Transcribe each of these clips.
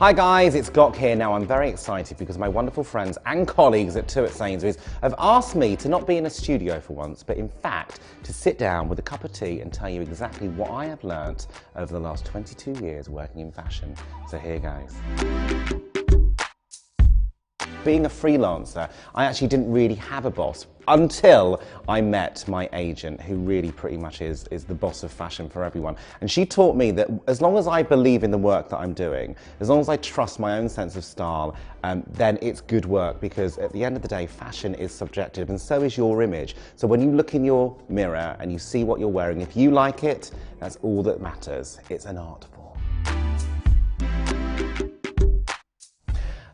Hi guys, it's Gok here. Now I'm very excited because my wonderful friends and colleagues at Sainsbury's have asked me to not be in a studio for once, but in fact to sit down with a cup of tea and tell you exactly what I have learnt over the last 22 years working in fashion. So here goes. Being a freelancer, I actually didn't really have a boss until I met my agent, who really pretty much is the boss of fashion for everyone. And she taught me that as long as I believe in the work that I'm doing, as long as I trust my own sense of style, then it's good work, because at the end of the day, fashion is subjective and so is your image. So when you look in your mirror and you see what you're wearing, if you like it, that's all that matters. It's an art form.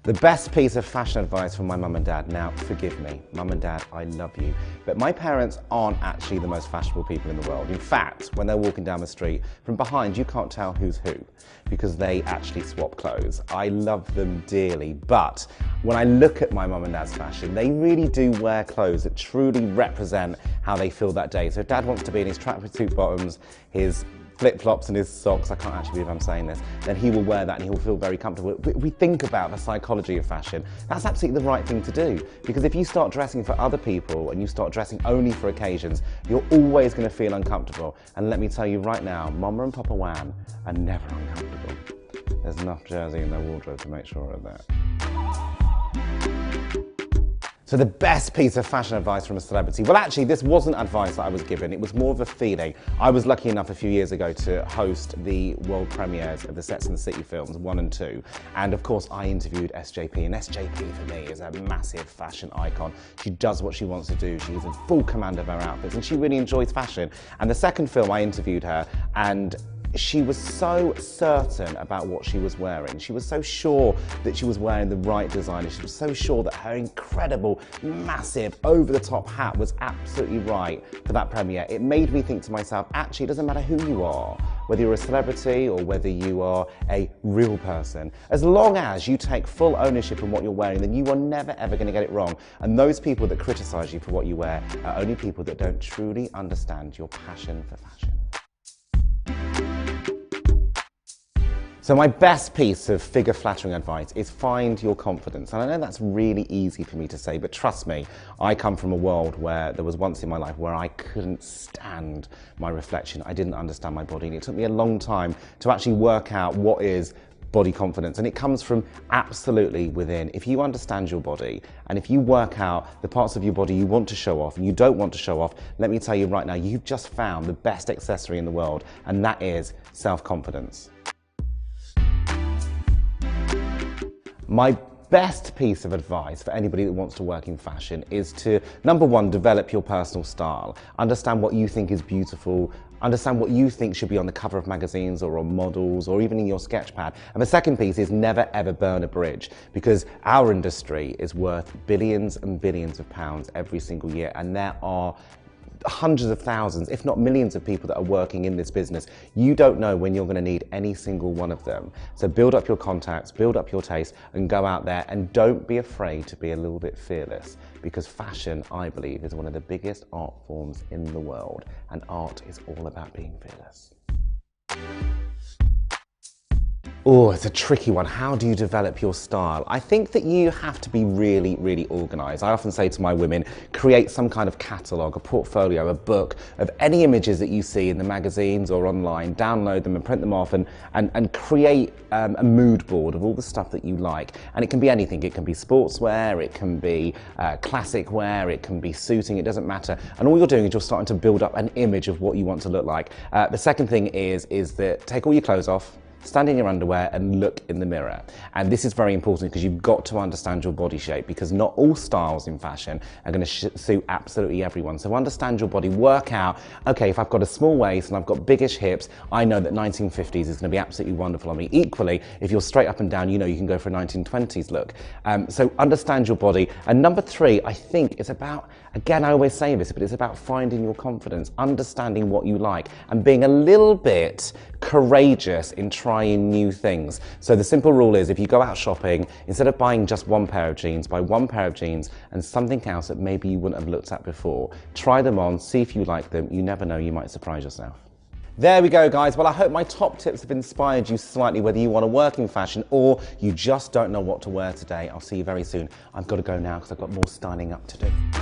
The best piece of fashion advice from my mum and dad. Now, forgive me, mum and dad, I love you, but my parents aren't actually the most fashionable people in the world. In fact, when they're walking down the street, from behind you can't tell who's who, because they actually swap clothes. I love them dearly, but when I look at my mum and dad's fashion, they really do wear clothes that truly represent how they feel that day. So if dad wants to be in his tracksuit bottoms, his flip-flops and his socks, I can't actually believe I'm saying this, then he will wear that and he will feel very comfortable. We think about the psychology of fashion. That's absolutely the right thing to do, because if you start dressing for other people and you start dressing only for occasions, you're always going to feel uncomfortable. And let me tell you right now, Mama and Papa Wan are never uncomfortable. There's enough jersey in their wardrobe to make sure of that. So the best piece of fashion advice from a celebrity, well actually this wasn't advice that I was given, it was more of a feeling. I was lucky enough a few years ago to host the world premieres of the Sex and the City films 1 and 2, and of course I interviewed SJP, and SJP for me is a massive fashion icon. She does what she wants to do, she's in full command of her outfits, and she really enjoys fashion. And the second film I interviewed her, and she was so certain about what she was wearing. She was so sure that she was wearing the right designer. She was so sure that her incredible, massive, over-the-top hat was absolutely right for that premiere. It made me think to myself, actually, it doesn't matter who you are, whether you're a celebrity or whether you are a real person. As long as you take full ownership in what you're wearing, then you are never, ever going to get it wrong. And those people that criticize you for what you wear are only people that don't truly understand your passion for fashion. So my best piece of figure-flattering advice is find your confidence. And I know that's really easy for me to say, but trust me, I come from a world where there was once in my life where I couldn't stand my reflection. I didn't understand my body, and it took me a long time to actually work out what is body confidence, and it comes from absolutely within. If you understand your body, and if you work out the parts of your body you want to show off and you don't want to show off, let me tell you right now, you've just found the best accessory in the world, and that is self-confidence. My best piece of advice for anybody that wants to work in fashion is to, number one, develop your personal style. Understand what you think is beautiful. Understand what you think should be on the cover of magazines or on models or even in your sketch pad. And the second piece is never ever burn a bridge, because our industry is worth billions and billions of pounds every single year, and there are hundreds of thousands, if not millions of people that are working in this business. You don't know when you're going to need any single one of them. So build up your contacts, build up your taste, and go out there, and don't be afraid to be a little bit fearless, because fashion, I believe, is one of the biggest art forms in the world, and art is all about being fearless. Oh, it's a tricky one. How do you develop your style? I think that you have to be really, really organized. I often say to my women, create some kind of catalog, a portfolio, a book of any images that you see in the magazines or online, download them and print them off, and create a mood board of all the stuff that you like. And it can be anything. It can be sportswear, it can be classic wear, it can be suiting, it doesn't matter. And all you're doing is you're starting to build up an image of what you want to look like. The second thing is that take all your clothes off, stand in your underwear and look in the mirror. And this is very important, because you've got to understand your body shape, because not all styles in fashion are going to suit absolutely everyone. So understand your body, work out, okay, if I've got a small waist and I've got biggish hips, I know that 1950s is going to be absolutely wonderful on me. Equally, if you're straight up and down, you know you can go for a 1920s look. So understand your body. And number three, I think it's about, again, I always say this, but it's about finding your confidence, understanding what you like, and being a little bit courageous in trying new things. So the simple rule is, if you go out shopping, instead of buying just one pair of jeans, buy one pair of jeans and something else that maybe you wouldn't have looked at before. Try them on, see if you like them. You never know, you might surprise yourself. There we go, guys. Well, I hope my top tips have inspired you slightly, whether you want to work in fashion or you just don't know what to wear today. I'll see you very soon. I've got to go now because I've got more styling up to do.